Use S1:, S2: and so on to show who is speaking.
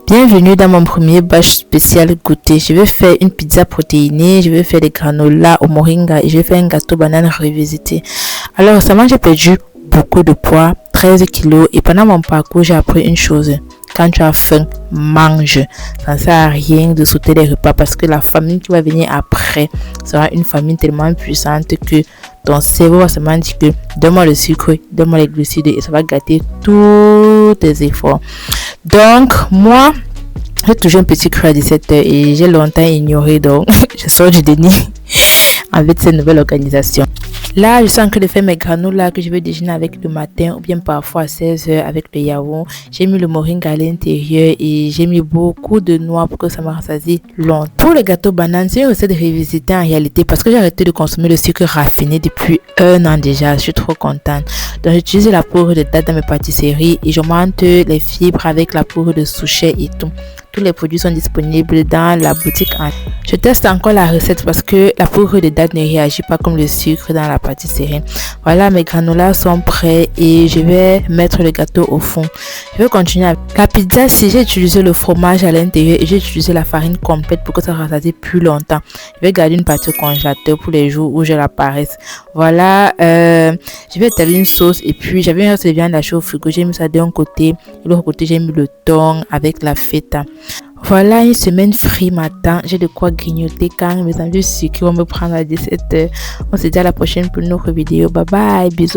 S1: Bienvenue dans mon premier batch spécial goûter. Je vais faire une pizza protéinée, je vais faire des granolas au moringa et je vais faire un gâteau banane revisité. Alors récemment j'ai perdu beaucoup de poids, 13 kilos, et pendant mon parcours j'ai appris une chose. Quand tu as faim, mange. Ça ne sert à rien de sauter les repas parce que la famine qui va venir après sera une famine tellement puissante que ton cerveau va seulement dire que donne-moi le sucre, donne-moi les glucides et ça va gâter tous tes efforts. Donc, moi, j'ai toujours un petit creux à 17h et j'ai longtemps ignoré, donc je sors du déni avec cette nouvelle organisation. Là, je suis en train de faire mes granolas que je vais déjeuner avec le matin ou bien parfois à 16h avec le yaourt. J'ai mis le moringa à l'intérieur et j'ai mis beaucoup de noix pour que ça me rassasie longtemps. Pour le gâteau banane, c'est une recette revisitée en réalité parce que j'ai arrêté de consommer le sucre raffiné depuis 1 an déjà. Je suis trop contente. Donc, j'utilise la poudre de date dans mes pâtisseries et j'augmente les fibres avec la poudre de souchet et tout. Tous les produits sont disponibles dans la boutique. Je teste encore la recette parce que la poudre de date ne réagit pas comme le sucre dans la pâtisserie. Voilà, mes granolas sont prêts et je vais mettre le gâteau au fond. Je vais continuer avec la pizza. Si j'ai utilisé le fromage à l'intérieur et j'ai utilisé la farine complète pour que ça rassasie plus longtemps. Je vais garder une partie au congélateur pour les jours où je la paresse. Voilà, je vais étaler une sauce et puis j'avais un reste de viande hachée au frigo. J'ai mis ça d'un côté et de l'autre côté j'ai mis le thon avec la feta. Voilà, une semaine free matin. J'ai de quoi grignoter quand mes amis sucrés vont me prendre à 17h. On se dit à la prochaine pour une autre vidéo. Bye bye, bisous.